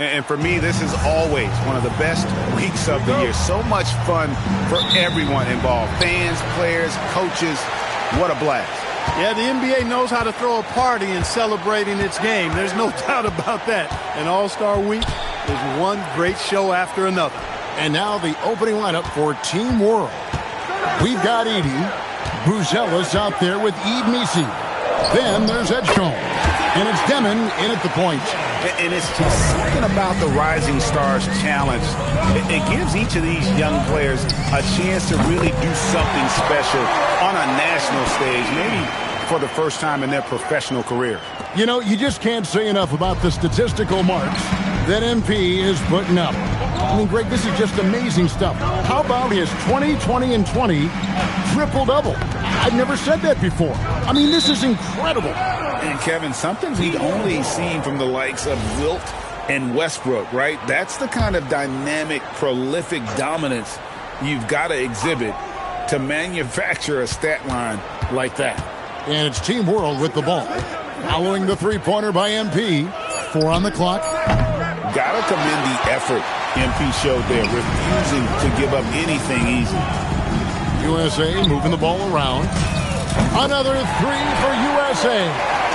And for me, this is always one of the best weeks of the year. So much fun for everyone involved. Fans, players, coaches. What a blast. Yeah, the NBA knows how to throw a party in celebrating its game. There's no doubt about that. And All-Star Week is one great show after another. And now the opening lineup for Team World. We've got Edie. Buzelis out there with Eve Misi. Then there's Edgecombe. And it's Demon in at the point. And it's just something about the Rising Stars Challenge. It gives each of these young players a chance to really do something special on a national stage, maybe for the first time in their professional career. You know, you just can't say enough about the statistical marks that MP is putting up. I mean, Greg, this is just amazing stuff. How about his 20, 20, and 20 triple-double? I've never said that before. I mean, this is incredible. And, Kevin, something we'd only seen from the likes of Wilt and Westbrook, right? That's the kind of dynamic, prolific dominance you've got to exhibit to manufacture a stat line like that. And it's Team World with the ball. Following the three-pointer by MP. 4 on the clock. Got to commend the effort MP showed there, refusing to give up anything easy. USA moving the ball around. Another 3 for USA.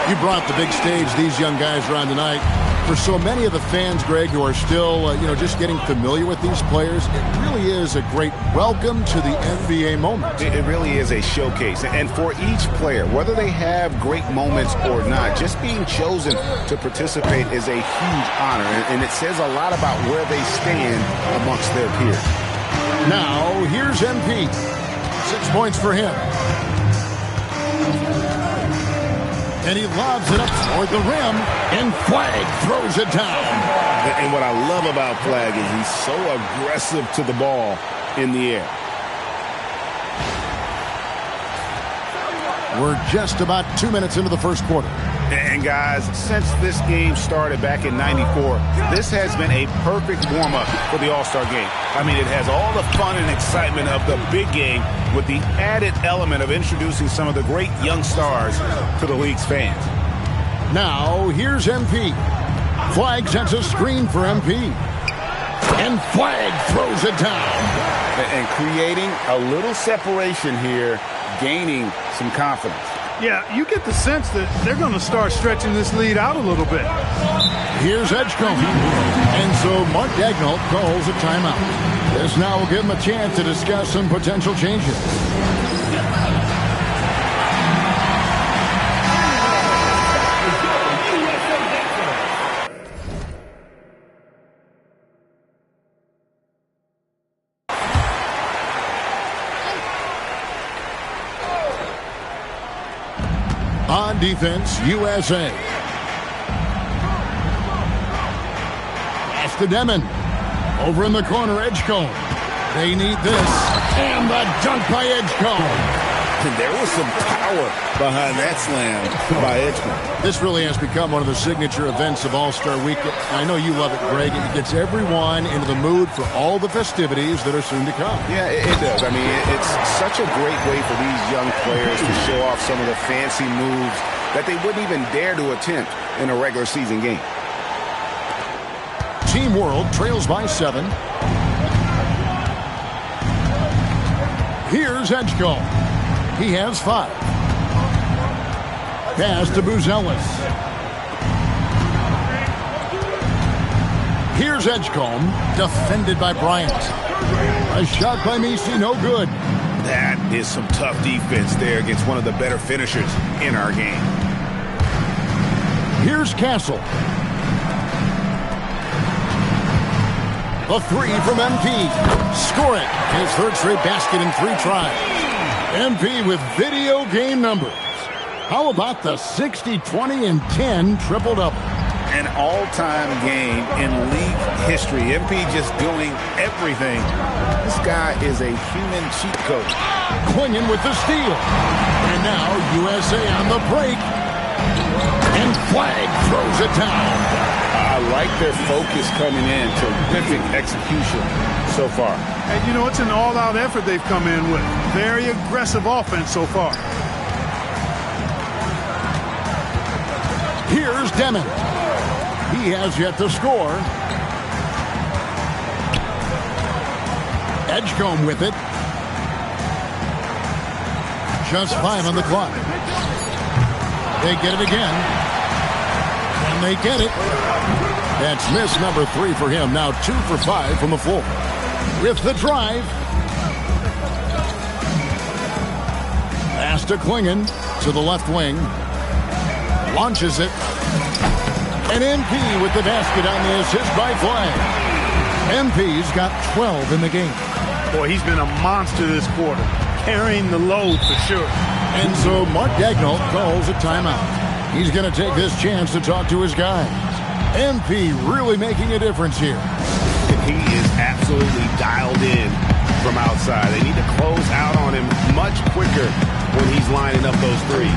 You brought the big stage these young guys are on tonight. For so many of the fans, Greg, who are still, just getting familiar with these players, it really is a great welcome to the NBA moment. It really is a showcase. And for each player, whether they have great moments or not, just being chosen to participate is a huge honor. And it says a lot about where they stand amongst their peers. Now, here's MP. 6 points for him. And he lobs it up toward the rim, and Flag throws it down. And what I love about Flag is he's so aggressive to the ball in the air. We're just about 2 minutes into the first quarter. And guys, since this game started back in '94, this has been a perfect warm-up for the All-Star game. I mean, it has all the fun and excitement of the big game with the added element of introducing some of the great young stars to the league's fans. Now, here's MP. Flag sets a screen for MP. And Flag throws it down. And creating a little separation here, gaining some confidence. Yeah, you get the sense that they're going to start stretching this lead out a little bit. Here's Edgecombe. And so Mark Daigneault calls a timeout. This now will give him a chance to discuss some potential changes. On defense, USA. Pass to Demon. Over in the corner, Edgecombe. They need this. And the dunk by Edgecombe. And there was some power behind that slam by Edgecombe. This really has become one of the signature events of All-Star Week. I know you love it, Greg. It gets everyone into the mood for all the festivities that are soon to come. Yeah, it does. I mean, it's such a great way for these young players to show off some of the fancy moves that they wouldn't even dare to attempt in a regular season game. Team World trails by 7. Here's Edgecombe. He has 5. Pass to Buzelis. Here's Edgecombe, defended by Bryant. A shot by Misi, no good. That is some tough defense there against one of the better finishers in our game. Here's Castle. The 3 from MP. Score it. His third straight basket in 3 tries. MP with video game numbers. How about the 60, 20, and 10 triple-double? An all-time game in league history. MP just doing everything. This guy is a human cheat code. Quinion with the steal. And now USA on the break. And Flag throws it down. I like their focus coming in. Terrific execution so far. And, it's an all-out effort they've come in with. Very aggressive offense so far. Here's Demon. He has yet to score. Edgecombe with it. Just 5 on the clock. They get it again. And they get it. That's miss number 3 for him. Now 2 for 5 from the floor. With the drive. Pass to Klingon to the left wing. Launches it. And MP with the basket on the assist by Flagg. MP's got 12 in the game. Boy, he's been a monster this quarter, carrying the load for sure. And so Mark Daigneault calls a timeout. He's going to take this chance to talk to his guys. MP really making a difference here. He is absolutely dialed in from outside. They need to close out on him much quicker when he's lining up those threes.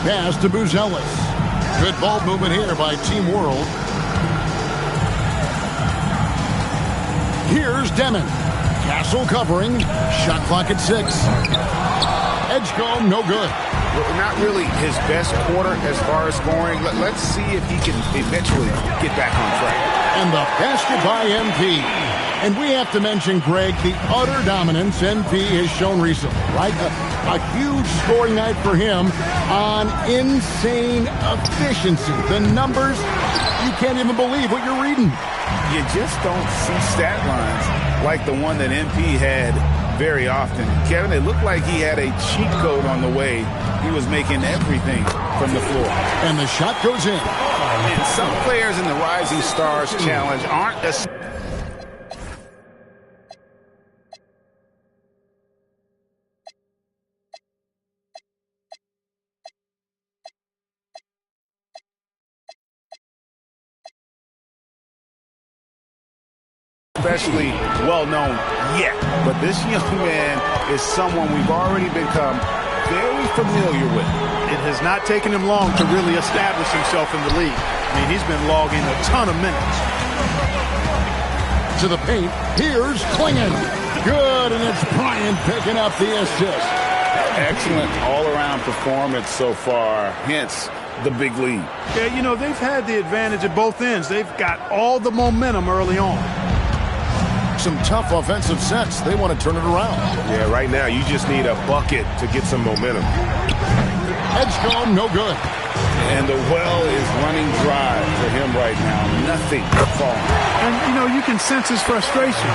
Pass to Buzelis. Good ball movement here by Team World. Here's Demon. Castle covering. Shot clock at 6. Edgecombe, no good. Well, not really his best quarter as far as scoring. Let's see if he can eventually get back on track. And the basket by MP. And we have to mention, Greg, the utter dominance MP has shown recently, right? A huge scoring night for him on insane efficiency. The numbers, you can't even believe what you're reading. You just don't see stat lines like the one that MP had very often. Kevin, it looked like he had a cheat code on the way. He was making everything from the floor. And the shot goes in. And some players in the Rising Stars Challenge aren't as... especially well-known yet. But this young man is someone we've already become very familiar with. It has not taken him long to really establish himself in the league. I mean, he's been logging a ton of minutes. To the paint, here's Klingon. Good, and it's Bryant picking up the assist. Excellent all-around performance so far, hence the big lead. Yeah, you know, they've had the advantage at both ends. They've got all the momentum early on. Some tough offensive sets. They want to turn it around. Yeah, right now you just need a bucket to get some momentum. Edgecombe, no good. And the well is running dry for him right now. Nothing falling. And, you know, you can sense his frustration.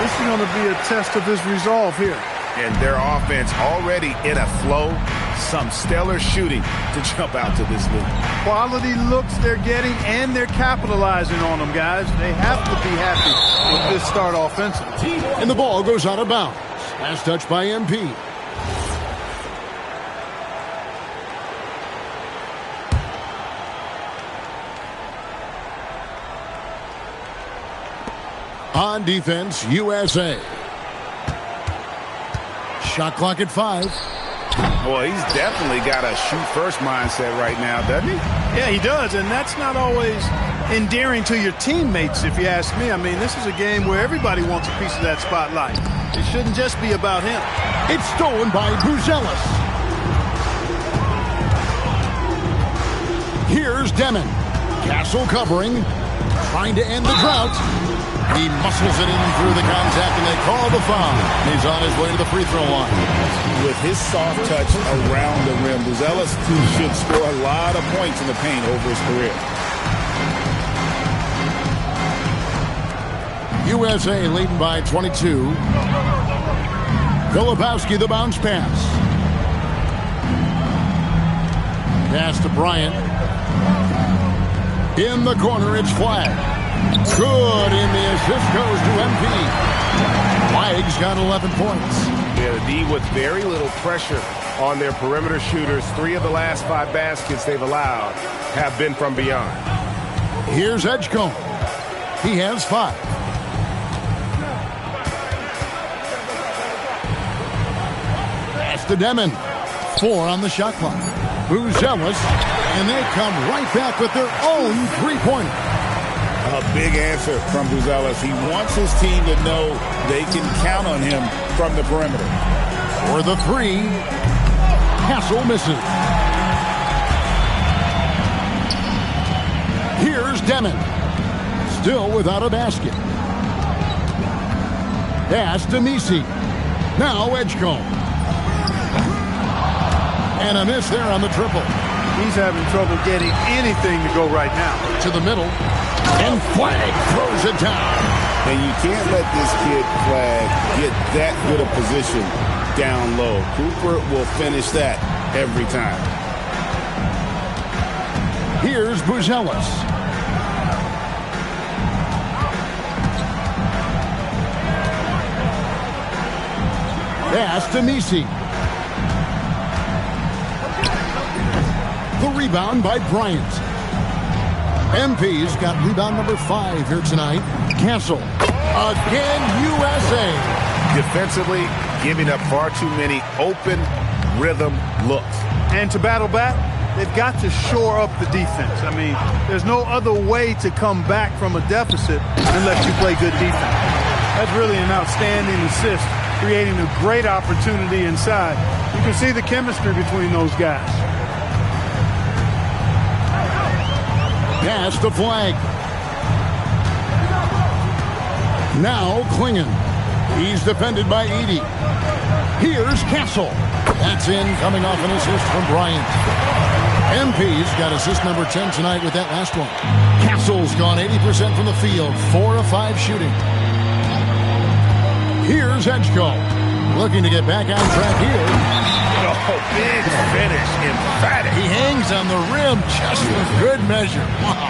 This is going to be a test of his resolve here. And their offense already in a flow. Some stellar shooting to jump out to this lead. Quality looks they're getting, and they're capitalizing on them, guys. They have to be happy with this start offensively. And the ball goes out of bounds. Last touch by MP. On defense, USA. Shot clock at 5. Boy, he's definitely got a shoot-first mindset right now, doesn't he? Yeah, he does, and that's not always endearing to your teammates, if you ask me. I mean, this is a game where everybody wants a piece of that spotlight. It shouldn't just be about him. It's stolen by Buzelis. Here's Demon. Castle covering, trying to end the drought. He muscles it in through the contact, and they call the foul. He's on his way to the free throw line. With his soft touch around the rim, Buzelis should score a lot of points in the paint over his career. USA leading by 22. Golubowski, the bounce pass. Pass to Bryant. In the corner, it's Flagg. Good, and the assist goes to MP. Flag's got 11 points. Yeah, the D with very little pressure on their perimeter shooters. 3 of the last 5 baskets they've allowed have been from beyond. Here's Edgecombe. He has 5. Pass to Demon. 4 on the shot clock. Buzelis, and they come right back with their own three-pointer. A big answer from Buzelis. He wants his team to know they can count on him from the perimeter. For the 3, Castle misses. Here's Demon. Still without a basket. Pass to Misi. Now Edgecombe. And a miss there on the triple. He's having trouble getting anything to go right now. To the middle. And Flag throws it down. And you can't let this kid, Flag, get that good a position down low. Cooper will finish that every time. Here's Buzelis. Pass to Misi. The rebound by Bryant. MP's got rebound number 5 here tonight. Castle. Again, USA. Defensively, giving up far too many open rhythm looks. And to battle back, they've got to shore up the defense. I mean, there's no other way to come back from a deficit unless you play good defense. That's really an outstanding assist, creating a great opportunity inside. You can see the chemistry between those guys. Pass the Flag. Now Klingon. He's defended by Edey. Here's Castle. That's in, coming off an assist from Bryant. MP's got assist number 10 tonight with that last one. Castle's gone 80% from the field. 4 of 5 shooting. Here's Edgecombe. Looking to get back on track here. Oh, big finish. Emphatic. He hangs on the rim just for good measure. Wow.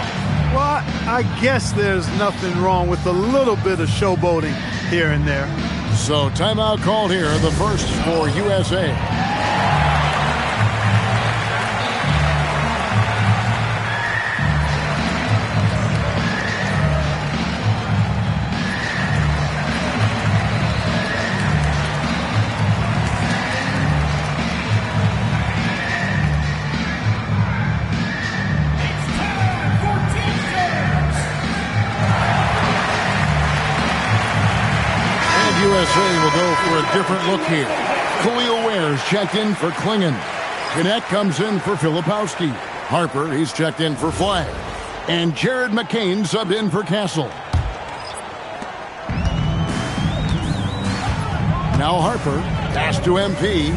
Well, I guess there's nothing wrong with a little bit of showboating here and there. So timeout called here, the first for USA. USA will go for a different look here. Khalil Ware's checked in for Klingon. Gannett comes in for Filipowski. Harper, he's checked in for Flag. And Jared McCain subbed in for Castle. Now Harper, pass to MP.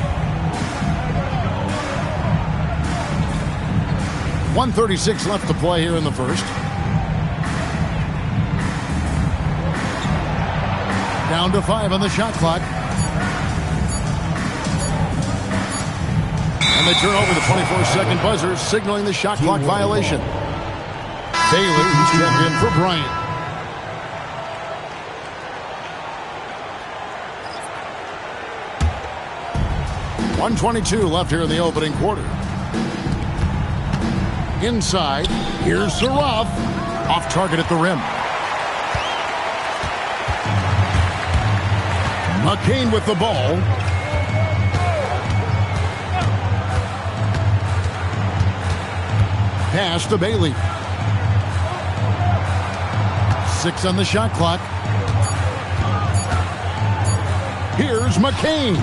1:36 left to play here in the first. Down to 5 on the shot clock. And they turn over the 24-second buzzer, signaling the shot clock violation. Bailey checked in for Bryant. .122 left here in the opening quarter. Inside, here's Saraf. Off target at the rim. McCain with the ball. Pass to Bailey. 6 on the shot clock. Here's McCain.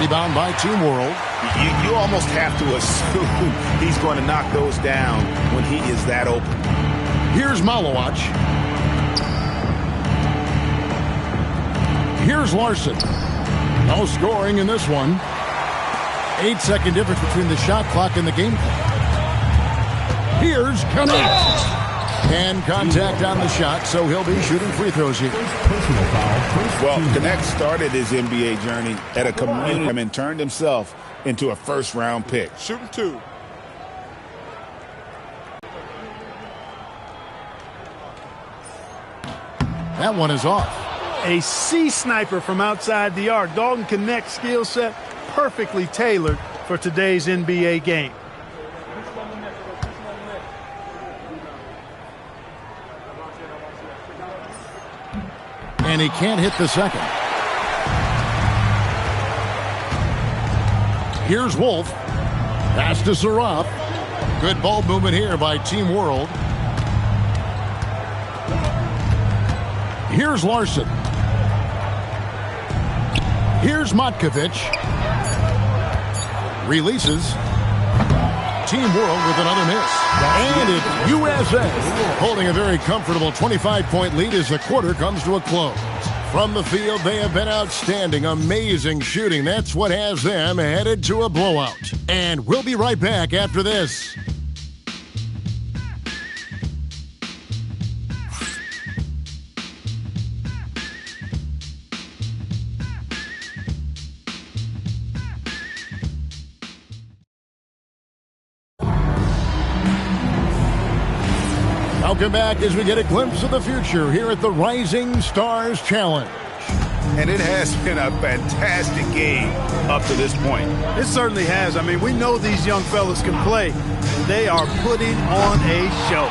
Rebound by Team World. You almost have to assume he's going to knock those down when he is that open. Here's Malowacz. Here's Larson. No scoring in this one. 8-second difference between the shot clock and the game clock. Here's Gannett. And contact on the shot, so he'll be shooting free throws here. Well, Gannett started his NBA journey at a community and turned himself into a first-round pick. Shooting 2. That one is off. A C sniper from outside the arc. Dalton Connect's skill set perfectly tailored for today's NBA game. And he can't hit the second. Here's Wolf. Pass to Saraf. Good ball movement here by Team World. Here's Larson. Here's Mycarrer. Releases. Team World with another miss. And it's USA holding a very comfortable 25-point lead as the quarter comes to a close. From the field, they have been outstanding. Amazing shooting. That's what has them headed to a blowout. And we'll be right back after this. Welcome back as we get a glimpse of the future here at the Rising Stars Challenge. And it has been a fantastic game up to this point. It certainly has. I mean, we know these young fellas can play. They are putting on a show.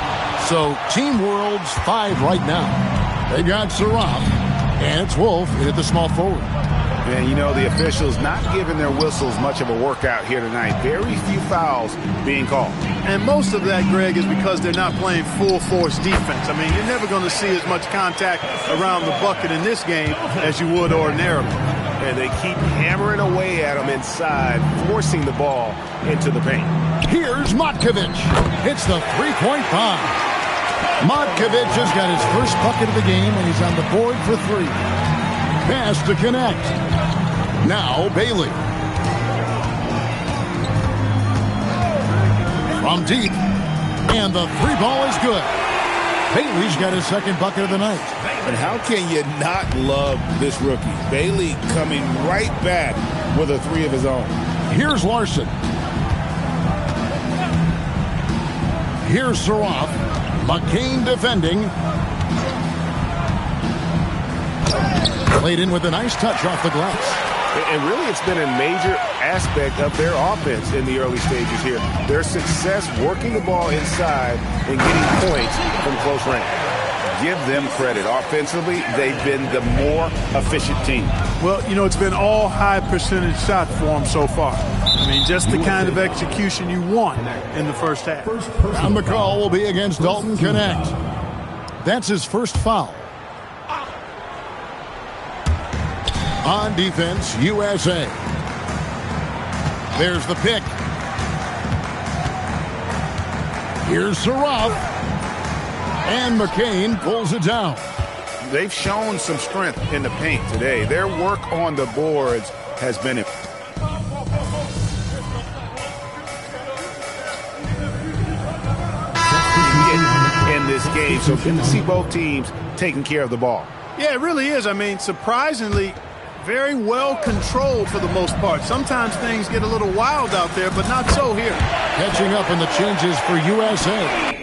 So, Team World's 5 right now. They got Saraf, and it's Wolf in at the small forward. And, you know, the officials not giving their whistles much of a workout here tonight. Very few fouls being called. And most of that, Greg, is because they're not playing full-force defense. I mean, you're never going to see as much contact around the bucket in this game as you would ordinarily. And they keep hammering away at them inside, forcing the ball into the paint. Here's Mycarrer. It's the three-point bomb. Mycarrer has got his first bucket of the game, and he's on the board for 3. Pass to Connect. Now Bailey. From deep. And the 3 ball is good. Bailey's got his second bucket of the night. And how can you not love this rookie? Bailey coming right back with a 3 of his own. Here's Larson. Here's Saraf. McCain defending. Played in with a nice touch off the glass. And really, it's been a major aspect of their offense in the early stages here. Their success working the ball inside and getting points from close range. Give them credit. Offensively, they've been the more efficient team. Well, you know, it's been all high percentage shots for them so far. I mean, just the kind of execution you want in the first half. And the call will be against Dalton Connect. That's his first foul. On defense, USA. There's the pick. Here's Saraf. And McCain pulls it down. They've shown some strength in the paint today. Their work on the boards has been in this game. So good to see both teams taking care of the ball. Yeah, it really is. I mean, surprisingly, very well controlled for the most part. Sometimes things get a little wild out there, but not so here. Catching up in the changes for USA.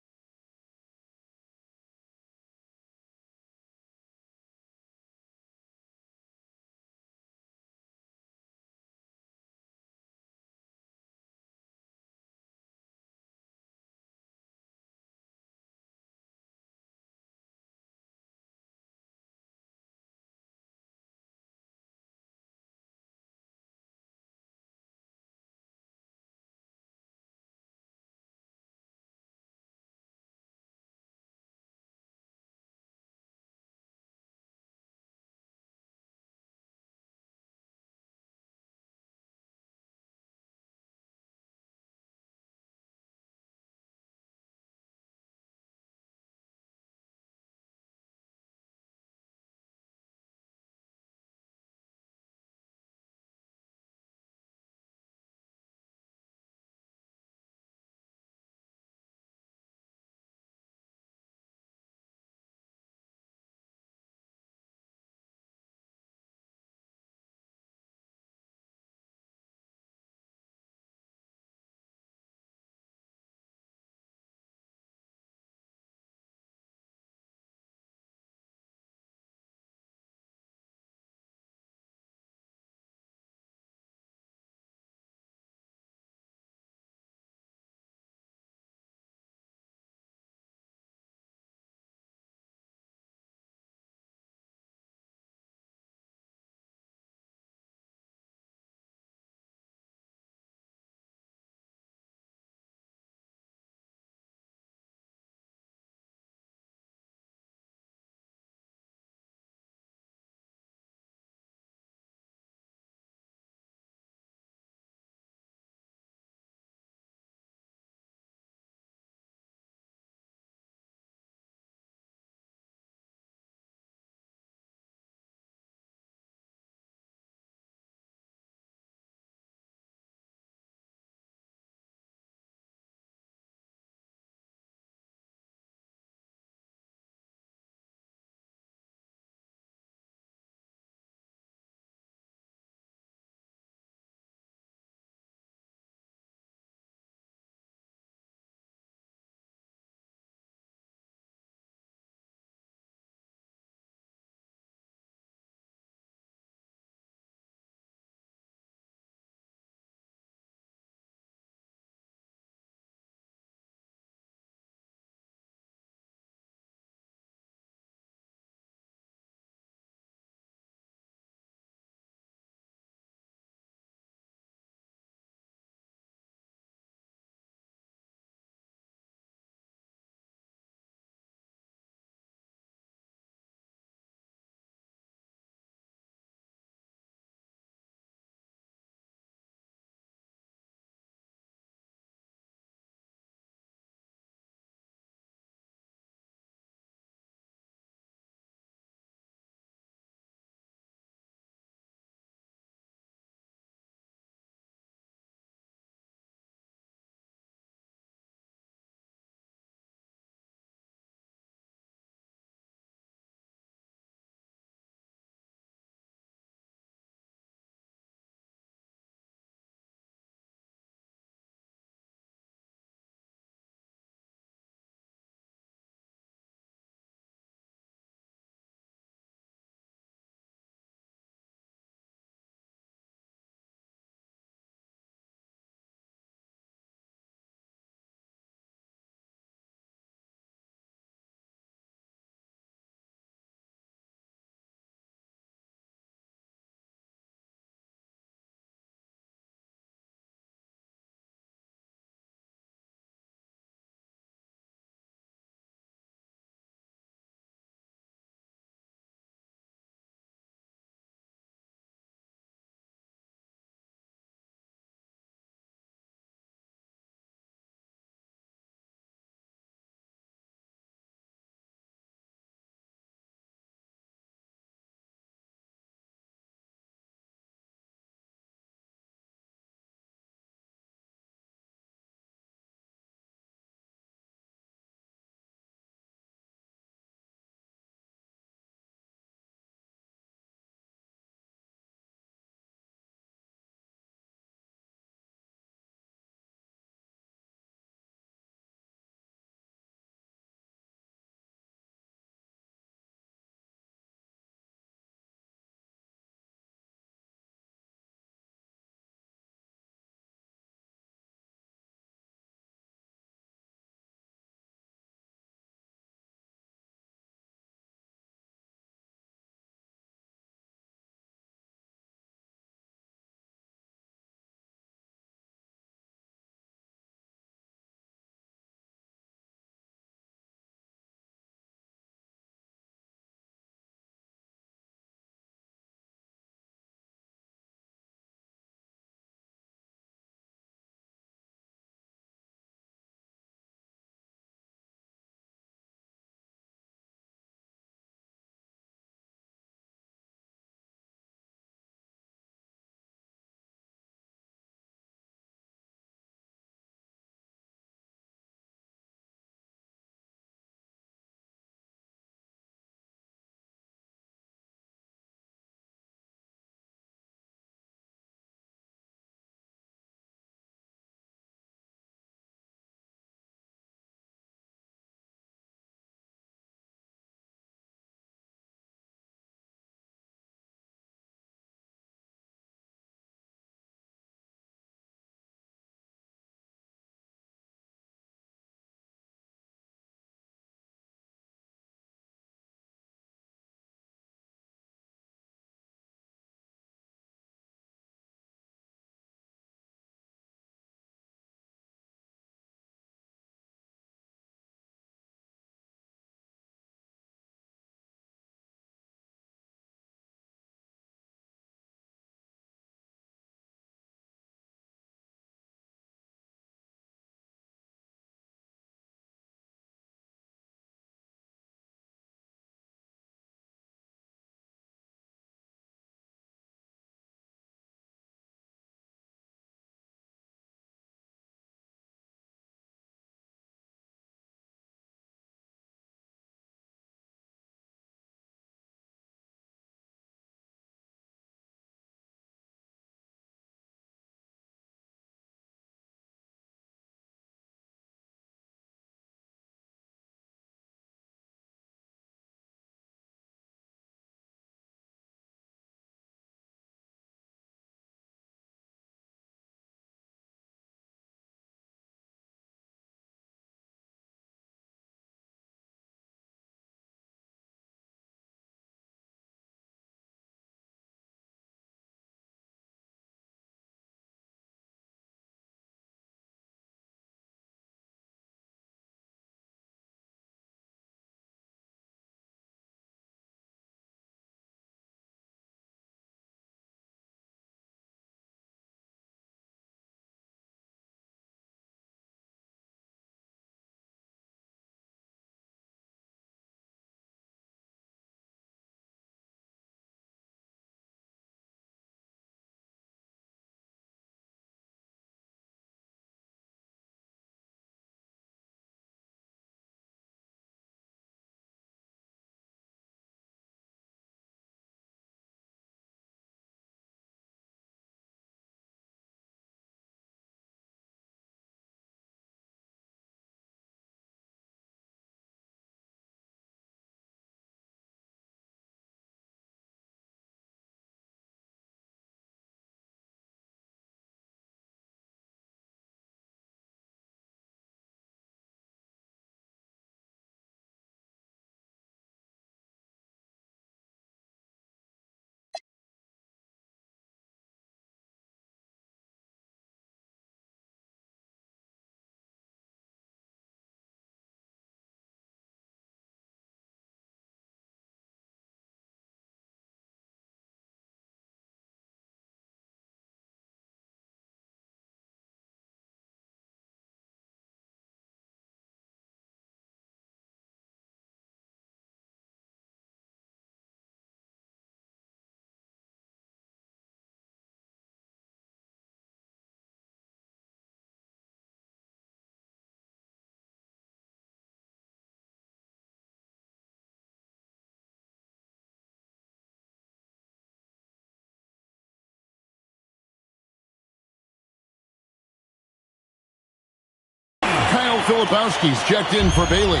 Filipowski's checked in for Bailey.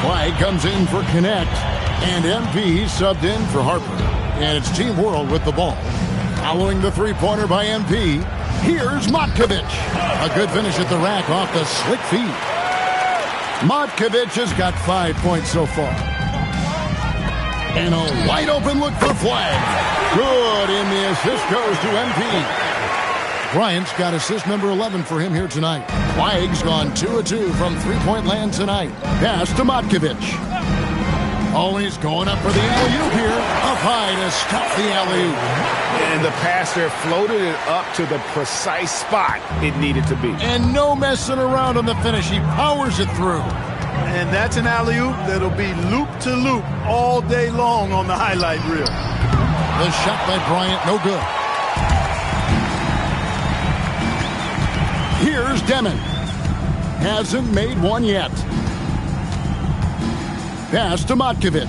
White comes in for Connect. And MP subbed in for Harper. And it's Team World with the ball. Following the three-pointer by MP, here's Mycarrer. A good finish at the rack off the slick feed. Mycarrer has got 5 points so far. And a wide-open look for Flag. Good, and the assist goes to MP. Bryant's got assist number 11 for him here tonight. Flag's gone 2 of 2 from three-point land tonight. Pass to Mycarrer. Oh, he's going up for the alley-oop here. Up high to stop the alley-oop. And the passer floated it up to the precise spot it needed to be. And no messing around on the finish. He powers it through. And that's an alley-oop that'll be loop-to-loop all day long on the highlight reel. The shot by Bryant, no good. Here's Demon. Hasn't made one yet. Pass to Mycarrer.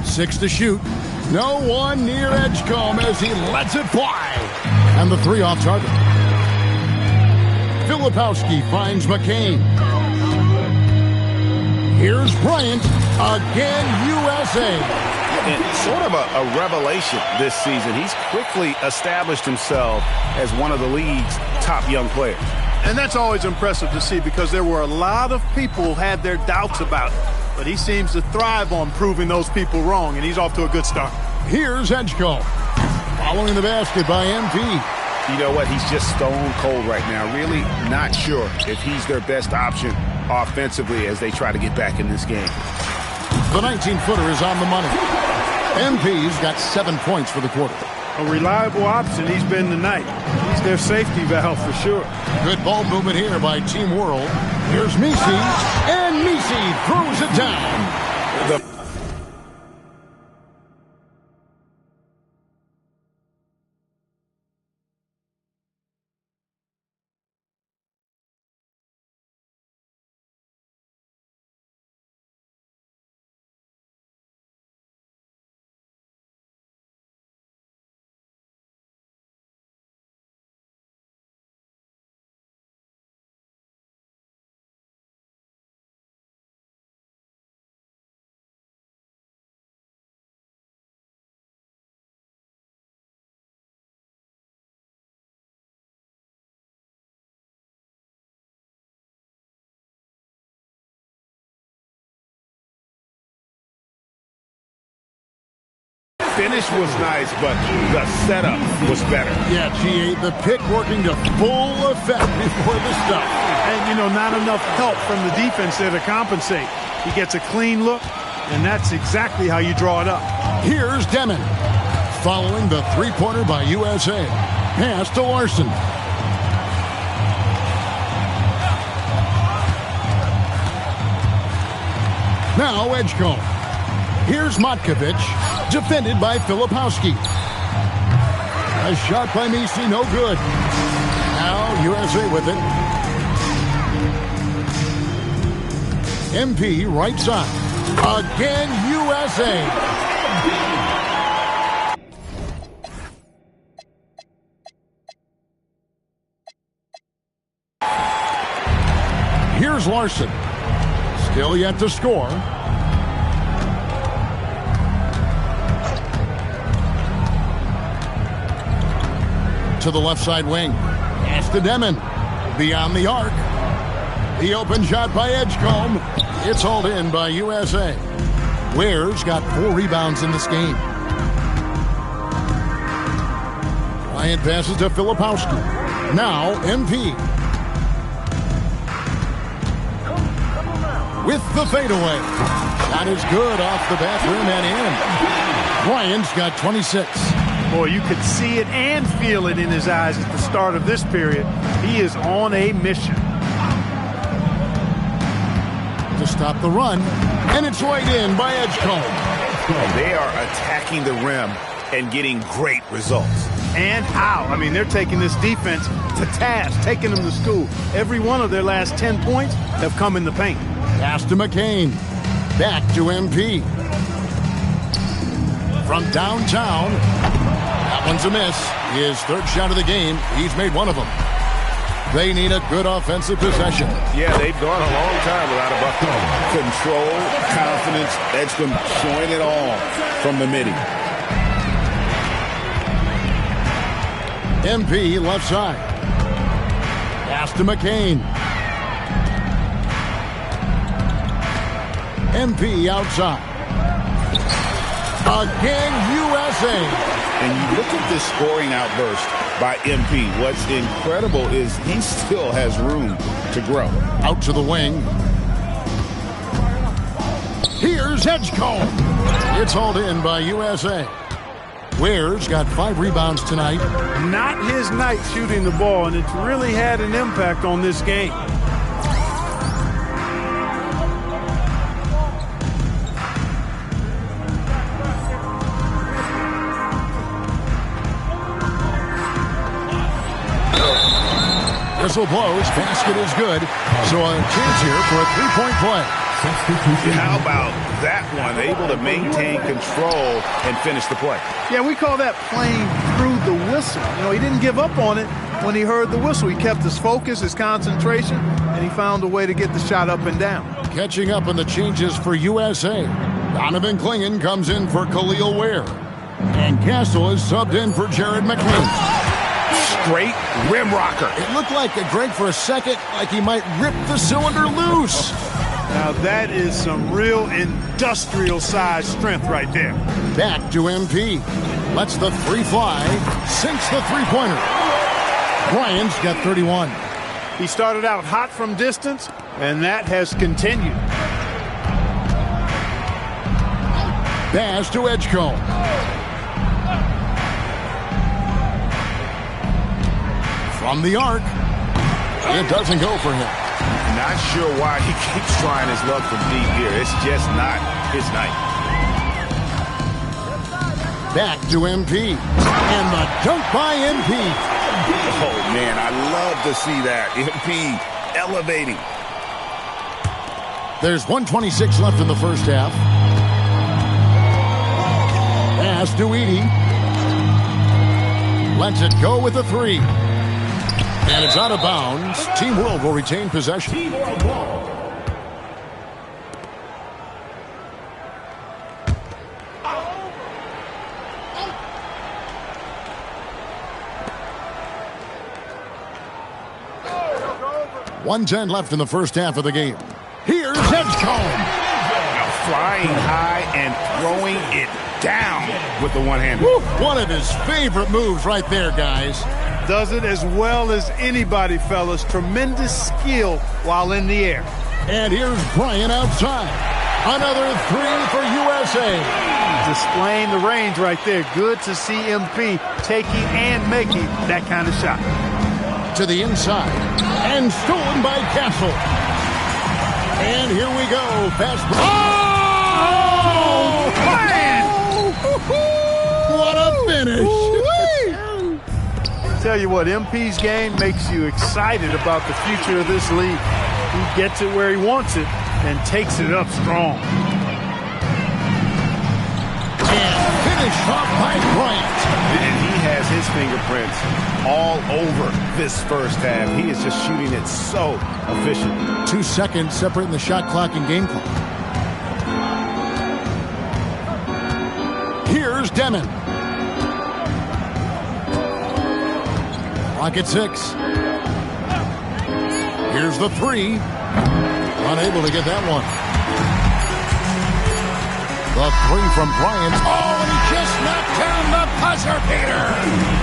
6 to shoot. No one near Edgecombe as he lets it fly. And the three off target. Filipowski finds McCain. Here's Bryant. Again, USA. And sort of a revelation this season. He's quickly established himself as one of the league's top young players. And that's always impressive to see because there were a lot of people who had their doubts about it. But he seems to thrive on proving those people wrong, and he's off to a good start. Here's Edgecombe. Following the basket by MP. You know what? He's just stone cold right now. Really not sure if he's their best option offensively as they try to get back in this game. The 19-footer is on the money. MP's got 7 points for the quarter. A reliable option he's been tonight. He's their safety valve for sure. Good ball movement here by Team World. Here's Misi, and Misi throws it down. Finish was nice, but the setup was better. Yeah, G.A., the pick working to full effect before the stop. And, you know, not enough help from the defense there to compensate. He gets a clean look, and that's exactly how you draw it up. Here's Demon. Following the three-pointer by USA. Pass to Larson. Now Edgecombe. Here's Mycarrer, defended by Filipowski. A shot by Misi, no good. Now USA with it. MP right side. Again, USA. Here's Larson. Still yet to score. To the left side wing. Pass to Demon. Beyond the arc. The open shot by Edgecombe. It's hauled in by USA. Ware's got 4 rebounds in this game. Bryant passes to Filipowski. Now MP. With the fadeaway. Shot is good off the back rim and in. Bryant's got 26. Boy, you could see it and feel it in his eyes at the start of this period. He is on a mission. To stop the run, and it's right in by Edgecombe. They are attacking the rim and getting great results. And how? I mean, they're taking this defense to task, taking them to school. Every one of their last 10 points have come in the paint. Pass to McCain. Back to MP. From downtown. That one's a miss. His third shot of the game. He's made one of them. They need a good offensive possession. Yeah, they've gone a long time without a bucket. Control, confidence, Edgecombe showing it all from the midi. MP left side. Pass to McCain. MP outside. Again, USA. And you look at this scoring outburst by MP. What's incredible is he still has room to grow. Out to the wing. Here's Edgecombe. It's hauled in by USA. Ware's got 5 rebounds tonight. Not his night shooting the ball, and it's really had an impact on this game. Whistle blows. Basket is good. So a chance here for a 3-point play. How about that one? Able to maintain control and finish the play. Yeah, we call that playing through the whistle. You know, he didn't give up on it when he heard the whistle. He kept his focus, his concentration, and he found a way to get the shot up and down. Catching up on the changes for USA. Donovan Clingan comes in for Khalil Ware. And Castle is subbed in for Jared McCain. Straight rim rocker. It looked like, Greg, for a second, like he might rip the cylinder loose. Now that is some real industrial size strength right there. Back to MP. Lets the 3 fly. Sinks the 3-pointer. Bryant's got 31. He started out hot from distance, and that has continued. Pass to Edgecombe. From the arc. It doesn't go for him. Not sure why he keeps trying his luck from deep here. It's just not his night. Back to MP. And the dunk by MP. Oh, man, I love to see that. MP elevating. There's 1:26 left in the first half. Pass to Edey. Lets it go with a 3. And it's out of bounds. Team World will retain possession. Team World ball. .110 left in the first half of the game. Here's Edgecombe. Now flying high and throwing it down with the one-hander. One of his favorite moves right there, guys. Does it as well as anybody, fellas. Tremendous skill while in the air. And here's Bryant outside. Another 3 for USA. Displaying the range right there. Good to see MP taking and making that kind of shot. To the inside. And stolen by Castle. And here we go. Fast break. Oh, man! What a finish. Tell you what, MP's game makes you excited about the future of this league. He gets it where he wants it and takes it up strong. And finished off by Bryant. And he has his fingerprints all over this first half. He is just shooting it so efficient. 2 seconds separating the shot clock and game clock. Here's Demon. Clock at 6. Here's the 3. Unable to get that one. The 3 from Bryant. Oh, and he just knocked down the buzzer beater.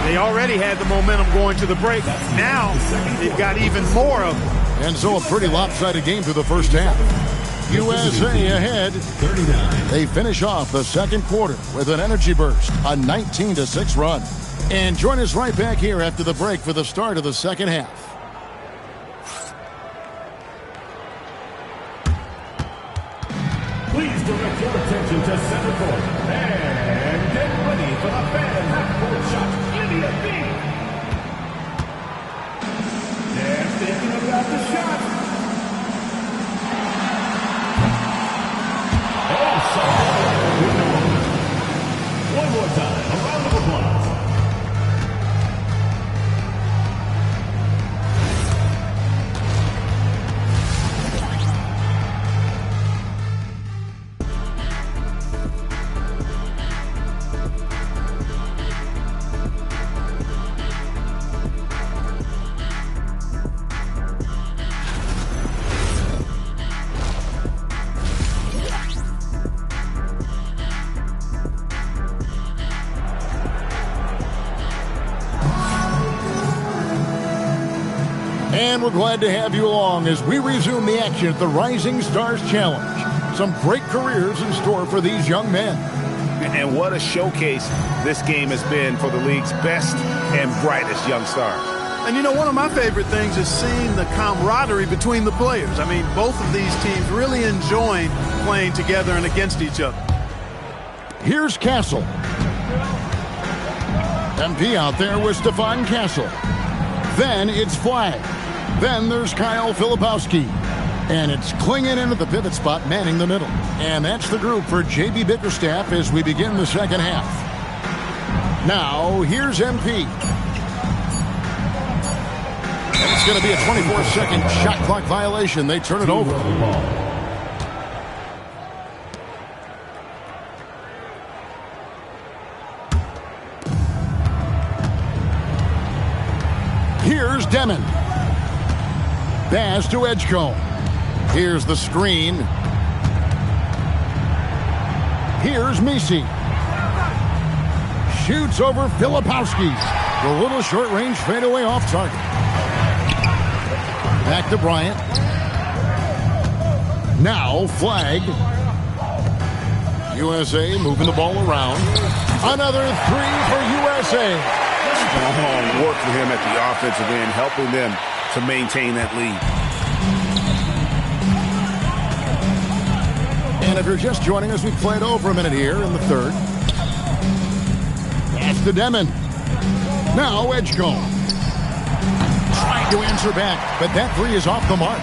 They already had the momentum going to the break. Now they've got even more of it. And so a pretty lopsided game through the first half. USA ahead. 39. They finish off the second quarter with an energy burst, a 19-6 run. And join us right back here after the break for the start of the second half. Please direct your attention to center court and get ready for the fan half-court shot. India B. They're thinking about the shot. One more time, a round of applause. And we're glad to have you along as we resume the action at the Rising Stars Challenge. Some great careers in store for these young men. And what a showcase this game has been for the league's best and brightest young stars. And you know, one of my favorite things is seeing the camaraderie between the players. I mean, both of these teams really enjoying playing together and against each other. Here's Castle. MP out there with Stefan Castle. Then it's Flag. Then there's Kyle Filipowski. And it's Klingon into the pivot spot, manning the middle. And that's the group for J.B. Bickerstaff as we begin the second half. Now, here's MP. And it's going to be a 24-second shot clock violation. They turn it over. Here's Demon. Pass to Edgecombe. Here's the screen. Here's Misi. Shoots over Filipowski. The little short-range fadeaway off target. Back to Bryant. Now Flag. USA moving the ball around. Another three for USA. Long work for him at the offensive end, helping them to maintain that lead. And if you're just joining us, we've played over a minute here in the third. Pass to Demon. Now Edgecombe. Trying to answer back, but that three is off the mark.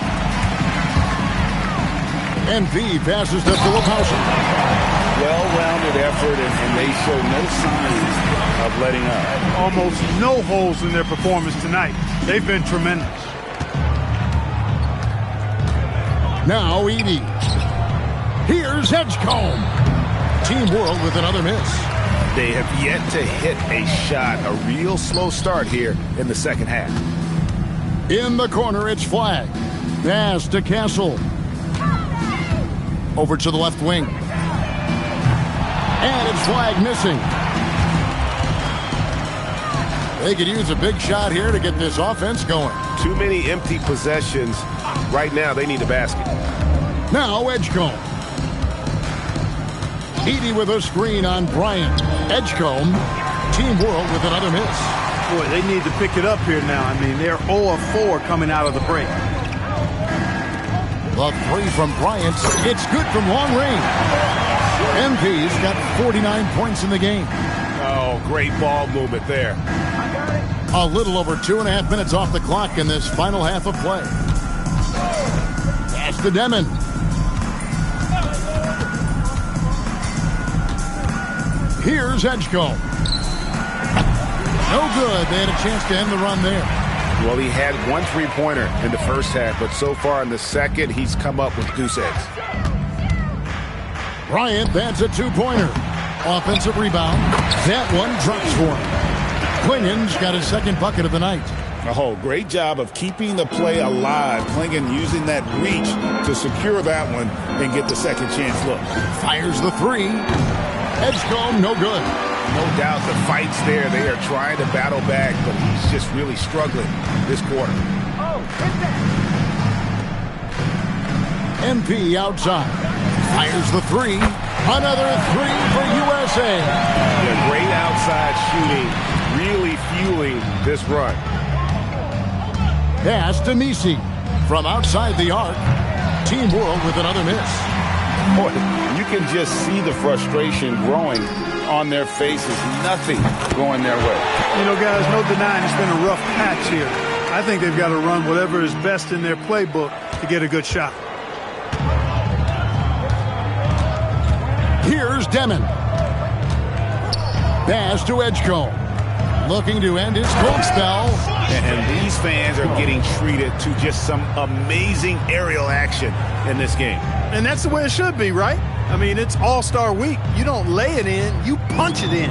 NV passes to Filipowski. Well-rounded effort, and they show no signs of letting up. Almost no holes in their performance tonight. They've been tremendous. Now Edie. Here's Edgecombe. Team World with another miss. They have yet to hit a shot. A real slow start here in the second half. In the corner, it's Flag. Pass to Castle. Over to the left wing. And it's Flag missing. They could use a big shot here to get this offense going. Too many empty possessions. Right now, they need a basket. Now Edgecombe. Edie with a screen on Bryant. Edgecombe. Team World with another miss. Boy, they need to pick it up here now. I mean, they're 0 of 4 coming out of the break. The three from Bryant. It's good from long range. MP's got 49 points in the game. Oh, great ball movement there. A little over 2.5 minutes off the clock in this final half of play. Pass to Demon. Here's Edgecombe. No good. They had a chance to end the run there. Well, he had one three-pointer in the first half, but so far in the second, he's come up with goose eggs. Bryant, that's a two-pointer. Offensive rebound. That one drops for him. Klingon's got his second bucket of the night. Oh, great job of keeping the play alive. Klingon using that reach to secure that one and get the second chance look. Fires the three. Edgecombe, no good. No doubt the fight's there. They are trying to battle back, but he's just really struggling this quarter. MP outside. Fires the three. Another three for USA. Yeah, great outside shooting, really fueling this run. Pass to Misi. From outside the arc. Team World with another miss. Boy, you can just see the frustration growing on their faces. Nothing going their way. You know, guys, no denying it's been a rough patch here. I think they've got to run whatever is best in their playbook to get a good shot. Here's Demon. Pass to Edgecombe. Looking to end his cold spell. And these fans are getting treated to just some amazing aerial action in this game. And that's the way it should be, right? I mean, it's All-Star Week. You don't lay it in, you punch it in.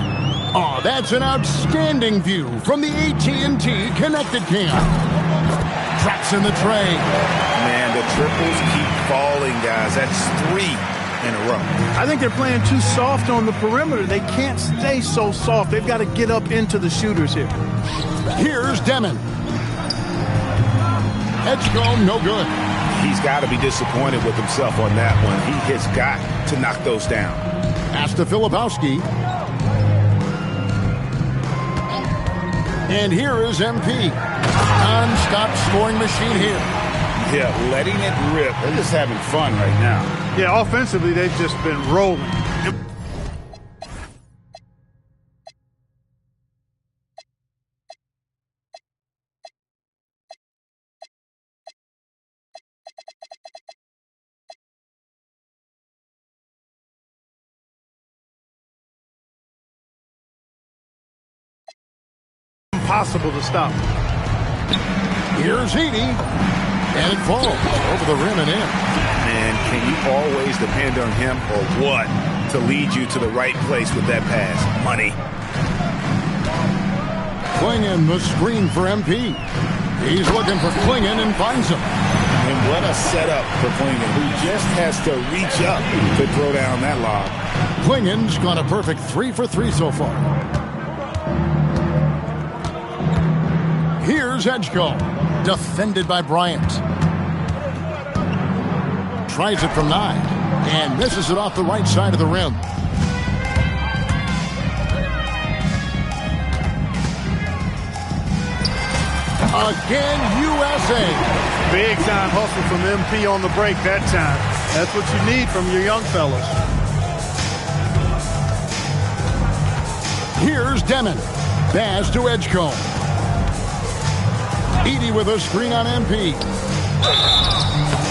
Oh, that's an outstanding view from the AT&T Connected Cam. Drops in the tray. Man, the triples keep falling, guys. That's 3 in a row. I think they're playing too soft on the perimeter. They can't stay so soft. They've got to get up into the shooters here. Here's Demon. Edgecombe, no good. He's got to be disappointed with himself on that one. He has got to knock those down. Pass to Filipowski. And here is MP. Non-stop scoring machine here. Yeah, letting it rip. They're just having fun right now. Yeah, offensively, they've just been rolling. Impossible to stop. Here's Edie. And it falls over the rim and in. Man, can you always depend on him or what to lead you to the right place with that pass? Money. Klingon, the screen for MP. He's looking for Klingon and finds him. And what a setup for Klingon, who just has to reach up to throw down that lob. Klingon's got a perfect 3 for 3 so far. Here's Edgecombe. Defended by Bryant. Tries it from 9. And misses it off the right side of the rim. Again, USA. Big time hustle from MP on the break that time. That's what you need from your young fellas. Here's Demon. Pass to Edgecombe. Edie with a screen on MP.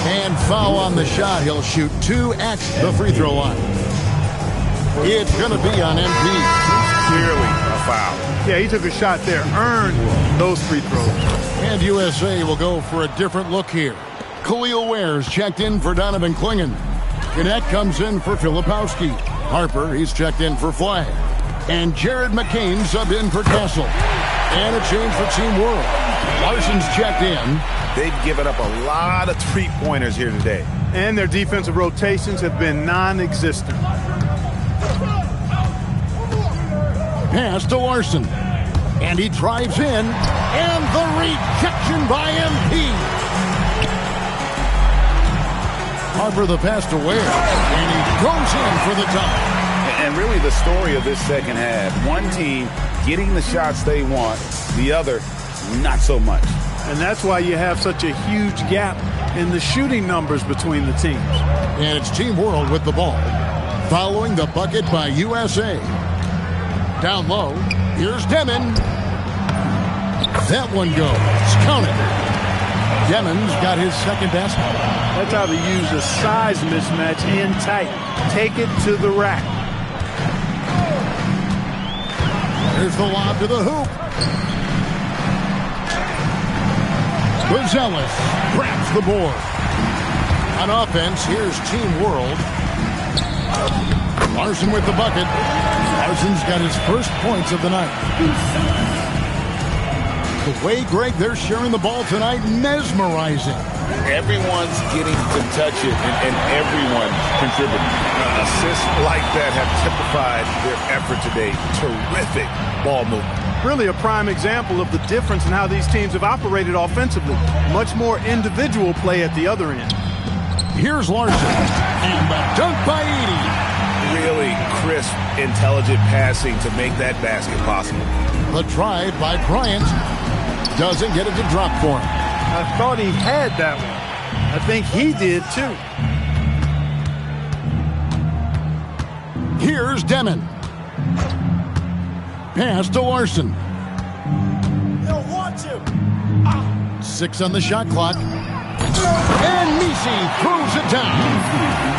And foul on the shot. He'll shoot 2 at the free throw line. It's going to be on MP. Clearly a foul. Yeah, he took a shot there. Earned those free throws. And USA will go for a different look here. Khalil Ware's checked in for Donovan Klingon. Gannett comes in for Filipowski. Harper, he's checked in for Flag. And Jared McCain subbed in for Castle. And a change for Team World. Larson's checked in. They've given up a lot of three-pointers here today. And their defensive rotations have been non-existent. Pass to Larson. And he drives in. And the rejection by MP. Harper the pass to Ware. And he goes in for the tie. And really the story of this second half, one team getting the shots they want, the other not so much. And that's why you have such a huge gap in the shooting numbers between the teams. And it's Team World with the ball. Following the bucket by USA. Down low, here's Demon. That one goes. Count it. Demon's got his second basket. That's how they use a size mismatch in tight. Take it to the rack. There's the lob to the hoop. Gonzalez grabs the board. On offense, here's Team World. Larson with the bucket. Larson's got his first points of the night. The way, Greg, they're sharing the ball tonight, mesmerizing. Everyone's getting to touch it, and everyone contributing. Assists like that have typified their effort today. Terrific ball movement. Really a prime example of the difference in how these teams have operated offensively. Much more individual play at the other end. Here's Larson. And the dunk by Edie. Really crisp, intelligent passing to make that basket possible. The drive by Bryant. Doesn't get it to drop for him. I thought he had that one. I think he did too. Here's Demon. Pass to Larson. They'll want to. 6 on the shot clock. And Nisi throws it down.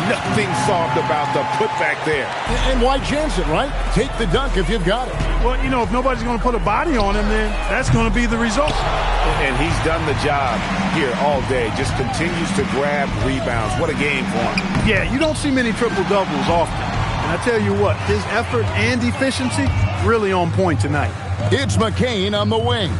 Nothing soft about the putback there. And why chance it, right? Take the dunk if you've got it. Well, you know, if nobody's going to put a body on him, then that's going to be the result. And he's done the job here all day. Just continues to grab rebounds. What a game for him. Yeah, you don't see many triple-doubles often. And I tell you what, his effort and efficiency really on point tonight. It's McCain on the wing.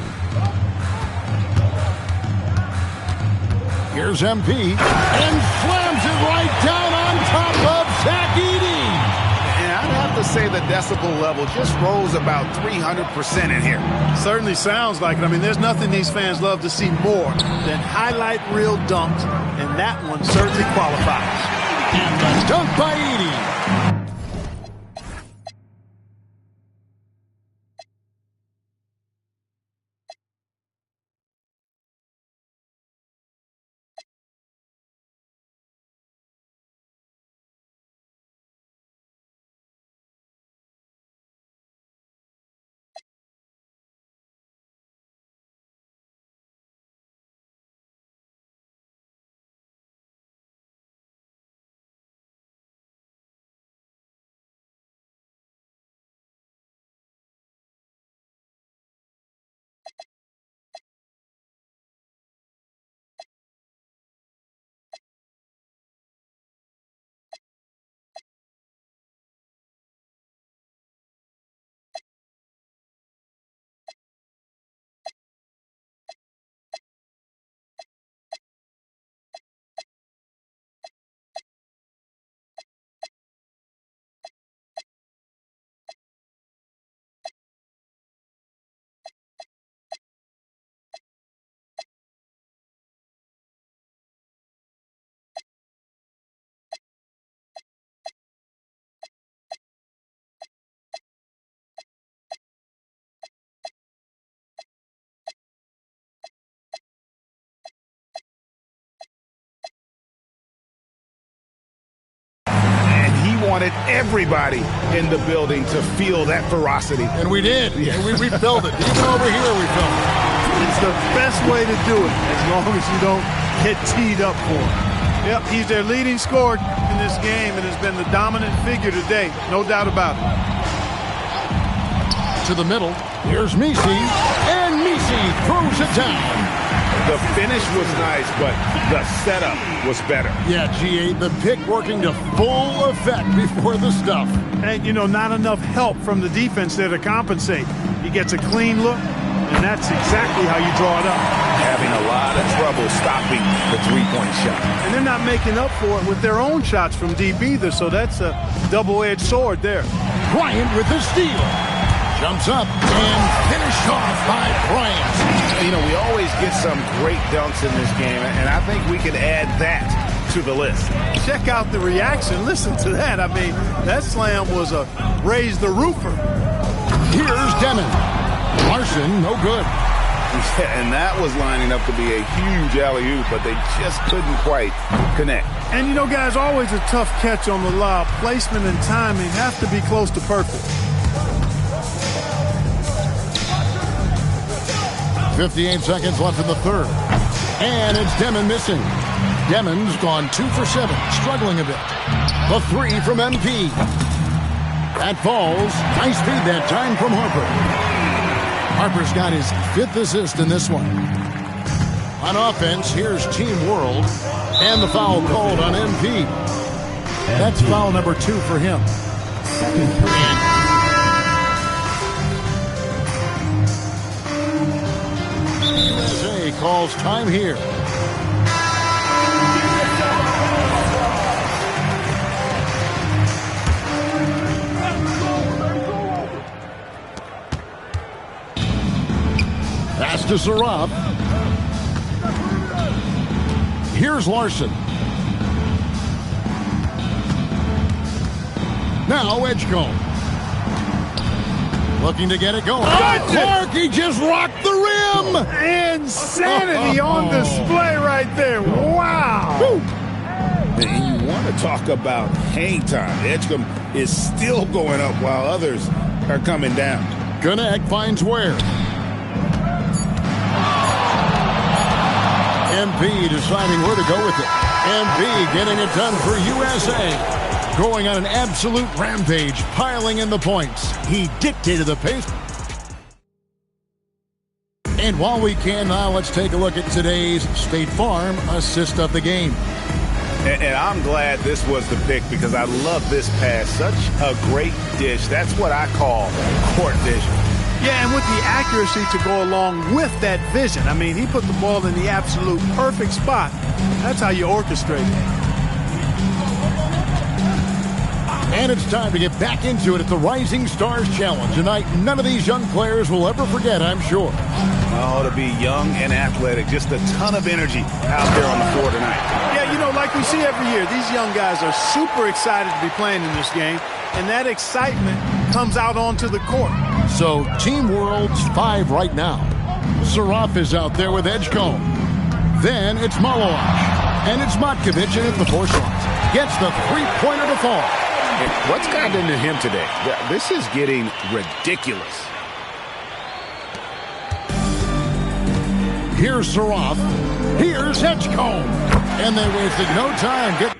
Here's MP. And slams it right down on top of Zach Edey. And I'd have to say the decibel level just rose about 300% in here. Certainly sounds like it. I mean, there's nothing these fans love to see more than highlight reel dunks, and that one certainly qualifies. And the dunk by Edey. Wanted everybody in the building to feel that ferocity. And we did. Yeah. We felt it. Even over here we felt it. It's the best way to do it, as long as you don't get teed up for it. Yep, he's their leading scorer in this game and has been the dominant figure today. No doubt about it. To the middle. Here's Mycarrer. And Mycarrer throws it down. The finish was nice, but the setup was better. Yeah, G8, the pick working to full effect before the stuff. And, you know, not enough help from the defense there to compensate. He gets a clean look, and that's exactly how you draw it up. Having a lot of trouble stopping the three-point shot. And they're not making up for it with their own shots from deep either, so that's a double-edged sword there. Bryant with the steal. Jumps up and finished off by Bryant. You know, we always get some great dunks in this game, and I think we can add that to the list. Check out the reaction. Listen to that. I mean, that slam was a raise the roofer. Here's Demon. Larson, no good. Yeah, and that was lining up to be a huge alley-oop, but they just couldn't quite connect. And, you know, guys, always a tough catch on the lob. Placement and timing have to be close to perfect. 58 seconds left in the third. And it's Demon missing. Demon's gone 2 for 7, struggling a bit. The three from MP. That falls. Nice feed that time from Harper. Harper's got his 5th assist in this one. On offense, here's Team World. And the foul called on MP. That's foul number 2 for him. USA calls time here. Pass to Sarab. Here's Larson. Now Edgecombe. Looking to get it going. Clark, he just rocked the rim. Insanity on display right there. Wow. Woo. And you want to talk about hang time. Edgecombe is still going up while others are coming down. Gannett finds Ware. MP deciding where to go with it. MP getting it done for USA. Going on an absolute rampage, piling in the points. He dictated the pace. And while we can, now let's take a look at today's State Farm assist of the game. And I'm glad this was the pick because I love this pass. Such a great dish. That's what I call court vision. Yeah, and with the accuracy to go along with that vision. I mean, he put the ball in the absolute perfect spot. That's how you orchestrate it. And it's time to get back into it at the Rising Stars Challenge. Tonight, none of these young players will ever forget, I'm sure. Oh, to be young and athletic. Just a ton of energy out there on the floor tonight. Yeah, you know, like we see every year, these young guys are super excited to be playing in this game, and that excitement comes out onto the court. So Team World's 5 right now. Saraf is out there with Edgecombe. Then it's Malowash. And it's Matkovic in at the 4 slot. Gets the three-pointer to fall. And what's gotten into him today? This is getting ridiculous. Here's Saraf. Here's Edgecombe. And they wasted no time.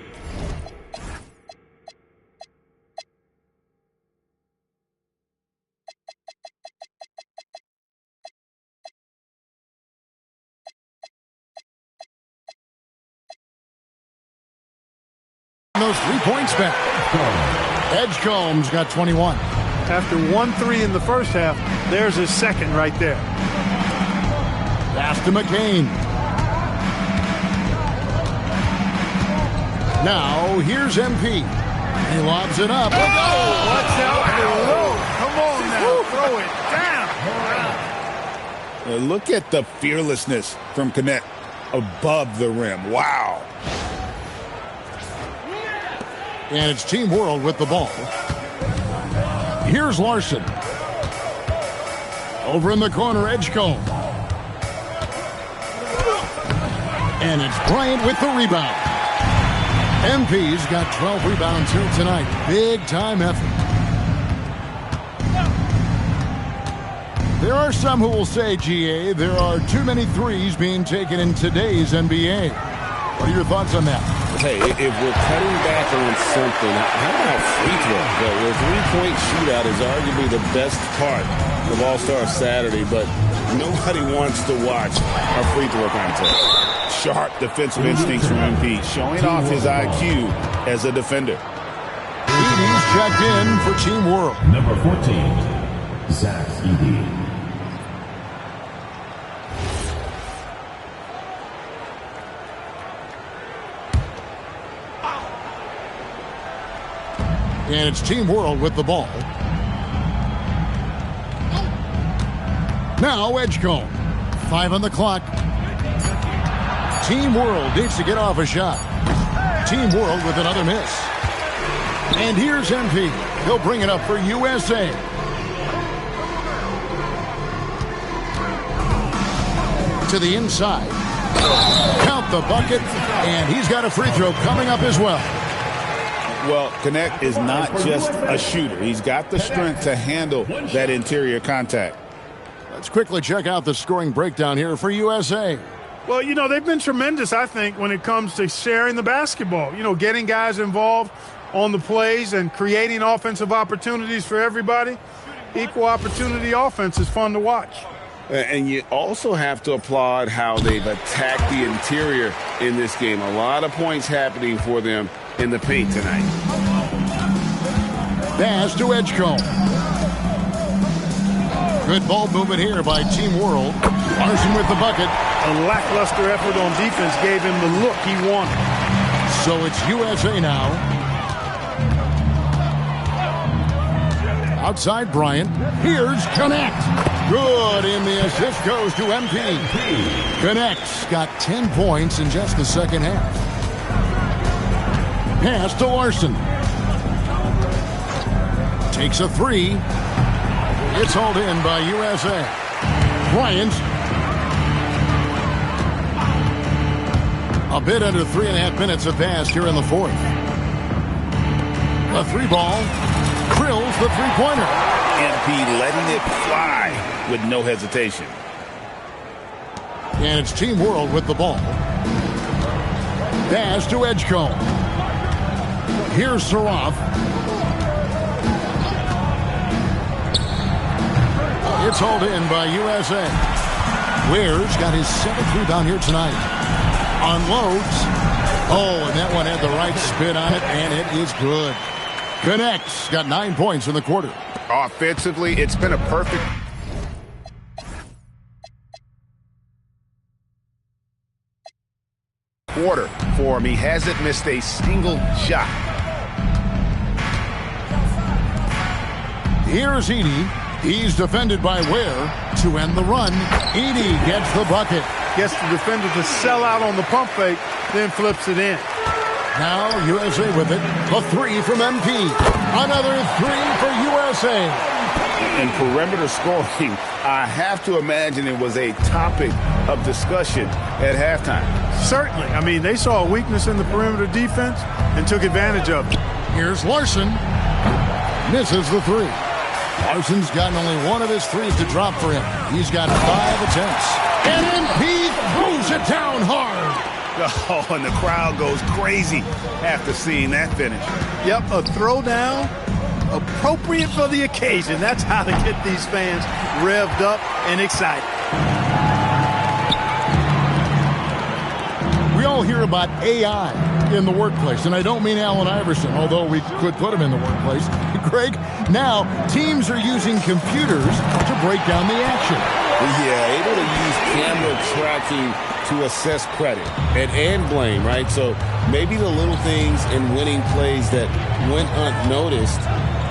Those 3 points back. Edgecombe's got 21. After 1-3 in the first half, there's his second right there. Pass to McCain. Now, here's MP. He lobs it up. Oh, watch out for the road. Come on now, throw it down. Look at the fearlessness from Connect above the rim. Wow. And it's Team World with the ball. Here's Larson. Over in the corner, Edgecombe. And it's Bryant with the rebound. MP's got 12 rebounds here tonight. Big time effort. There are some who will say, GA, there are too many threes being taken in today's NBA. What are your thoughts on that? Hey, if we're cutting back on something, how about free throw? The three-point shootout is arguably the best part of All-Star Saturday, but nobody wants to watch a free throw contest. Sharp defensive instincts from MP, showing off his IQ as a defender. Edie's checked in for Team World. Number 14, Zach Edie. And it's Team World with the ball. Now Edgecombe. 5 on the clock. Team World needs to get off a shot. Team World with another miss. And here's MP. He'll bring it up for USA. To the inside. Count the bucket. And he's got a free throw coming up as well. Well, Connect is not just a shooter. He's got the strength to handle that interior contact. Let's quickly check out the scoring breakdown here for USA. Well, you know, they've been tremendous, I think, when it comes to sharing the basketball. You know, getting guys involved on the plays and creating offensive opportunities for everybody. Equal opportunity offense is fun to watch. And you also have to applaud how they've attacked the interior in this game. A lot of points happening for them in the paint tonight. Pass to Edgecombe. Good ball movement here by Team World. Larson with the bucket. A lackluster effort on defense gave him the look he wanted. So it's USA now. Outside Bryant. Here's Connect. Good, and the assist goes to MP. Connect's got 10 points in just the second half. Pass to Larson. Takes a 3. It's hauled in by USA. Bryant. A bit under 3.5 minutes have passed here in the fourth. The 3 ball. Krills the 3-pointer. MP letting it fly with no hesitation. And it's Team World with the ball. Pass to Edgecombe. Here's Saraf. It's hauled in by USA. Ware's got his 7th rebound here tonight. Unloads. Oh, and that one had the right spin on it, and it is good. Connects. Got 9 points in the quarter. Offensively, it's been a perfect quarter for him. He hasn't missed a single shot. Here's Edie. He's defended by Ware to end the run. Edey gets the bucket. Gets the defender to sell out on the pump fake, then flips it in. Now USA with it. A three from MP. Another three for USA. And perimeter scoring, I have to imagine it was a topic of discussion at halftime. Certainly. I mean, they saw a weakness in the perimeter defense and took advantage of it. Here's Larson. Misses the three. Larson's gotten only one of his threes to drop for him. He's got 5 attempts. And MP throws it down hard. Oh, and the crowd goes crazy after seeing that finish. Yep, a throwdown appropriate for the occasion. That's how to get these fans revved up and excited. We all hear about AI in the workplace, and I don't mean Allen Iverson, although we could put him in the workplace. Greg, now teams are using computers to break down the action. Yeah, able to use camera tracking to assess credit and blame, right? So maybe the little things in winning plays that went unnoticed,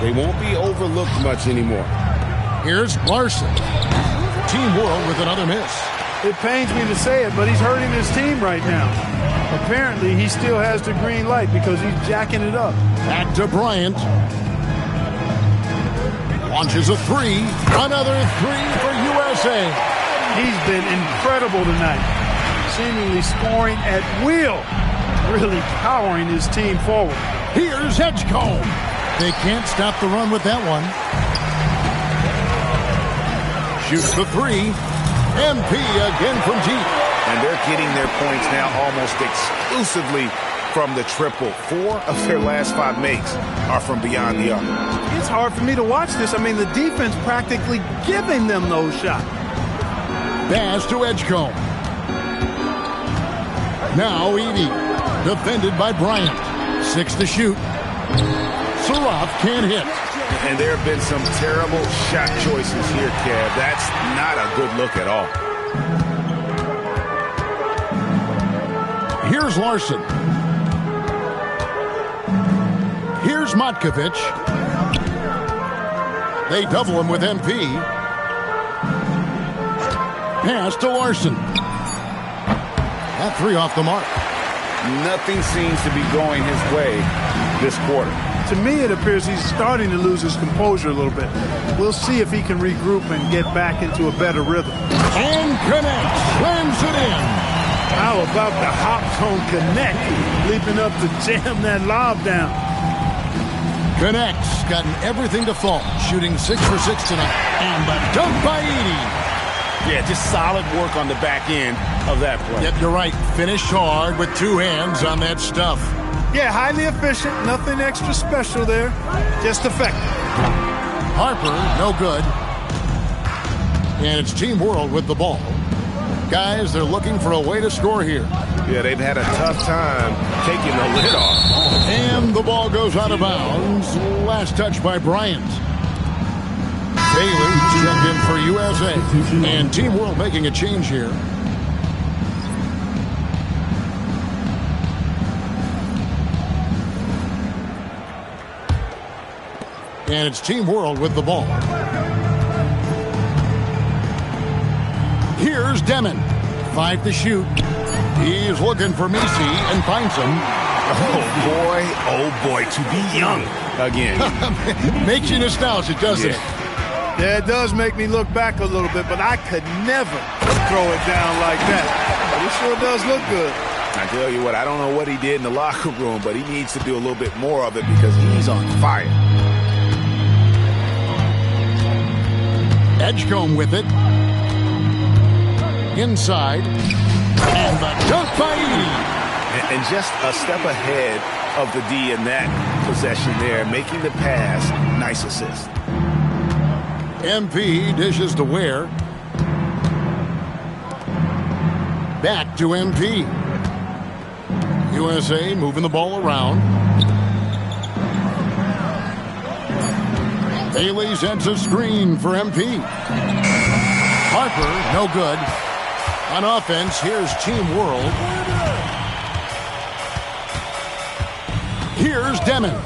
they won't be overlooked much anymore. Here's Larson. Team World with another miss. It pains me to say it, but he's hurting his team right now. Apparently, he still has the green light because he's jacking it up. Back to Bryant. Launches a three. Another three for USA. He's been incredible tonight. Seemingly scoring at will. Really powering his team forward. Here's Edgecombe. They can't stop the run with that one. Shoots the three. MP again from deep. And they're getting their points now almost exclusively from the triple. 4 of their last 5 makes are from beyond the arc. It's hard for me to watch this. I mean, the defense practically giving them those shots. Pass to Edgecombe. Now Edey, defended by Bryant. 6 to shoot. Surratt can't hit. And there have been some terrible shot choices here, Kev. That's not a good look at all. Here's Larson. Here's Matkovic. They double him with MP. Pass to Larson. That three off the mark. Nothing seems to be going his way this quarter. To me, it appears he's starting to lose his composure a little bit. We'll see if he can regroup and get back into a better rhythm. And connects. Slams it in. How about the hop zone connect? Leaping up to jam that lob down. Connects. Gotten everything to fall. Shooting 6 for 6 tonight. And the dunk by Edey. Yeah, just solid work on the back end of that play. Yep, you're right. Finished hard with 2 hands on that stuff. Yeah, highly efficient. Nothing extra special there. Just effective. Harper, no good. And it's Team World with the ball. Guys, they're looking for a way to score here. Yeah, they've had a tough time taking the lid off. And the ball goes out of bounds. Last touch by Bryant. Bailey checked in for USA. And Team World making a change here. And it's Team World with the ball. Here's Demon. 5 to shoot. He's looking for Messi and finds him. Oh boy, to be young again. Makes you nostalgic, doesn't it? Yeah, it does make me look back a little bit, but I could never throw it down like that. But it sure does look good. I tell you what, I don't know what he did in the locker room, but he needs to do a little bit more of it because he's on fire. Edgecombe with it. Inside. And the dunk by Edey. And just a step ahead of the D in that possession there, making the pass. Nice assist. MP dishes to Ware. Back to MP. USA moving the ball around. Bailey sets a screen for MP. Harper, no good. On offense, here's Team World. Here's Demon.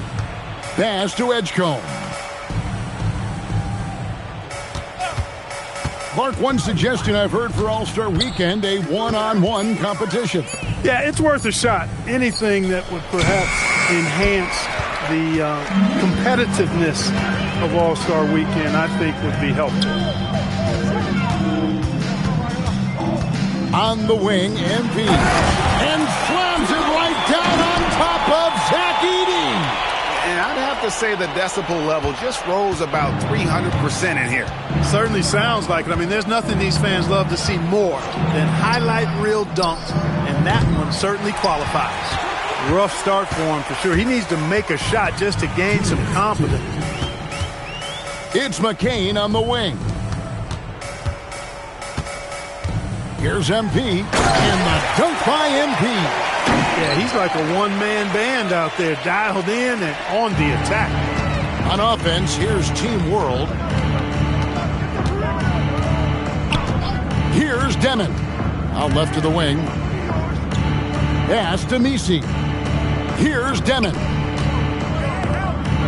Pass to Edgecombe. Clark, one suggestion I've heard for All-Star Weekend, a one-on-one competition. Yeah, it's worth a shot. Anything that would perhaps enhance the competitiveness of All-Star Weekend, I think, would be helpful. On the wing, MP. And slams it right down on top of Zach Edey. And I'd have to say the decibel level just rose about 300% in here. Certainly sounds like it. I mean, there's nothing these fans love to see more than highlight reel dunks, and that one certainly qualifies. Rough start for him for sure. He needs to make a shot just to gain some confidence. It's McCain on the wing. Here's MP, and the dunk by MP. Yeah, he's like a one-man band out there, dialed in and on the attack. On offense, here's Team World. Here's Demon. Out left to the wing. Pass to Misi. Here's Demon.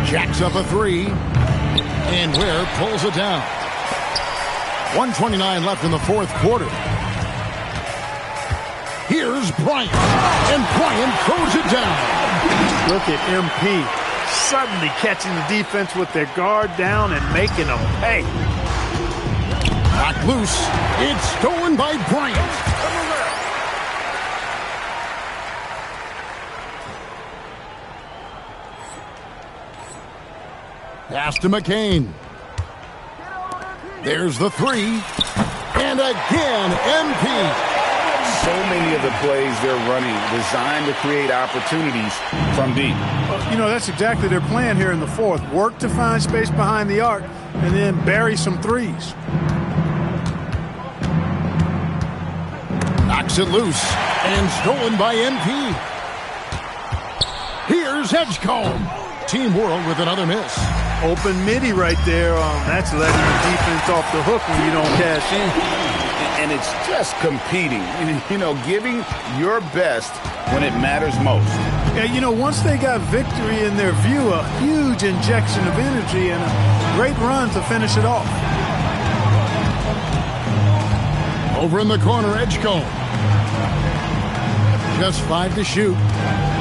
Jacks up a three. And Ware pulls it down. 1:29 left in the fourth quarter. Here's Bryant. And Bryant throws it down. Look at MP suddenly catching the defense with their guard down and making them pay. Knocked loose. It's stolen by Bryant. Pass to McCain. There's the three. And again, MP. So many of the plays they're running designed to create opportunities from deep. You know, that's exactly their plan here in the fourth. Work to find space behind the arc and then bury some threes. Knocks it loose and stolen by MP. Here's Edgecombe. Team World with another miss. Open midi right there. That's letting the defense off the hook when you don't cash in. And it's just competing, you know, giving your best when it matters most. Yeah, you know, once they got victory in their view, a huge injection of energy and a great run to finish it off. Over in the corner, Edgecombe. Just 5 to shoot.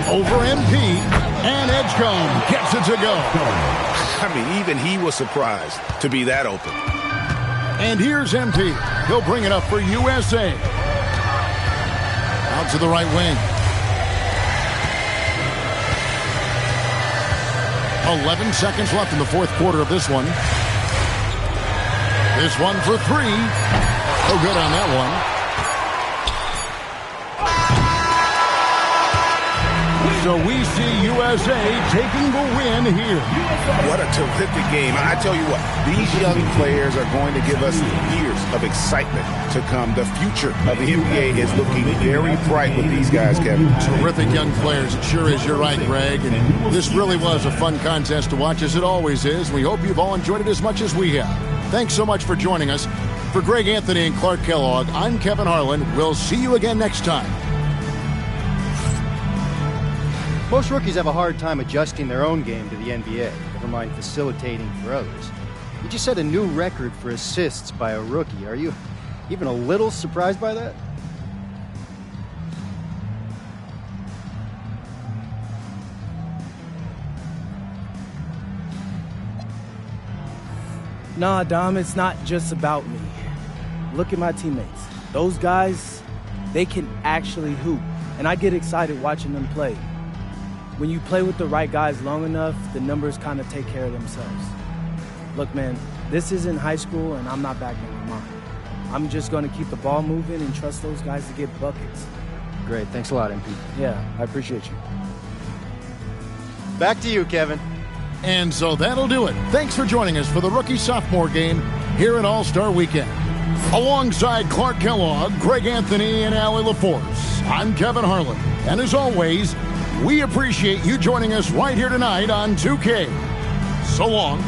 Over MP, and Edgecombe gets it to go. I mean, even he was surprised to be that open. And here's MP. He'll bring it up for USA. Out to the right wing. 11 seconds left in the fourth quarter of this one. This one for three. No good on that one. So we see USA taking the win here. What a terrific game. I tell you what, these young players are going to give us years of excitement to come. The future of the NBA is looking very bright with these guys, Kevin. Terrific young players. It sure is. You're right, Greg. And this really was a fun contest to watch, as it always is. We hope you've all enjoyed it as much as we have. Thanks so much for joining us. For Greg Anthony and Clark Kellogg, I'm Kevin Harlan. We'll see you again next time. Most rookies have a hard time adjusting their own game to the NBA, never mind facilitating for others. You just set a new record for assists by a rookie. Are you even a little surprised by that? Nah, Dom, it's not just about me. Look at my teammates. Those guys, they can actually hoop, and I get excited watching them play. When you play with the right guys long enough, the numbers kind of take care of themselves. Look, man, this isn't high school, and I'm not backing my mind. I'm just going to keep the ball moving and trust those guys to get buckets. Great. Thanks a lot, MP. Yeah, I appreciate you. Back to you, Kevin. And so that'll do it. Thanks for joining us for the rookie-sophomore game here at All-Star Weekend. Alongside Clark Kellogg, Greg Anthony, and Allie LaForce, I'm Kevin Harlan. And as always, we appreciate you joining us right here tonight on 2K. So long.